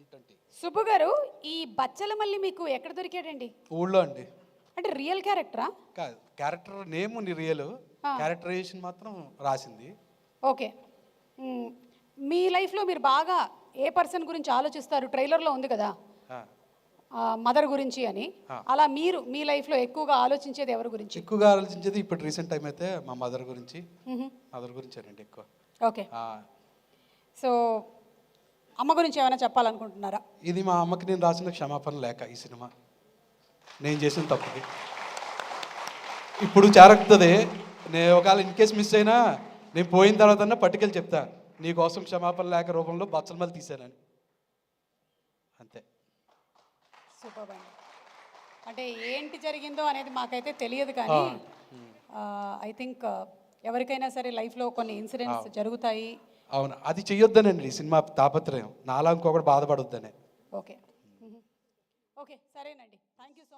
120. సుబ్బు గారు, ఈ బచ్చలమల్లి మీకు ఎక్కడ దొరికాడండి? ఊళ్ళో అండి. అంటే రియల్ క్యారెక్టరా? కాదు, క్యారెక్టర్ నేమ్ ని రియల్, క్యారెక్టరైజేషన్ మాత్రం రాసింది. ఓకే. మీ లైఫ్లో మీరు బాగా ఏ పర్సన్ గురించి ఆలోచిస్తారు? ట్రైలర్లో ఉంది కదా మదర్ గురించి అని. అలా మీరు మీ లైఫ్లో ఎక్కువగా ఆలోచించేది ఎవరి గురించి? ఎక్కువగా ఆలోచించేది ఇప్పుడు రీసెంట్ టైం అయితే మా మదర్ గురించి అండి ఎక్కువ. ఓకే. సో అమ్మ గురించి ఏమైనా చెప్పాలనుకుంటున్నారా? ఇది మా అమ్మకి నేను రాసిన క్షమాపణ లేఖ. ఈ సినిమా నేను చేసిన తప్పుకి ఇప్పుడు చేరకుతుంది. నేను ఒకవేళ ఇన్ కేస్ మిస్ అయినా నేను పోయిన తర్వాత పట్టుకెళ్ళి చెప్తా, నీకోసం క్షమాపణ లేఖ రూపంలో బచ్చలమల్లి తీశానని. అంతే. సూపర్ అండి. అంటే ఏంటి జరిగిందో అనేది మాకైతే తెలియదు, కానీ ఐ థింక్ ఎవరికైనా సరే లైఫ్లో కొన్ని ఇన్సిడెంట్స్ జరుగుతాయి. అవును, అది చెయ్యొద్దనండి సినిమా తాపత్రయం. నాలా ఇంకొకటి బాధపడొద్దనే. ఓకే. ఓకే, సరేనండి. Thank you so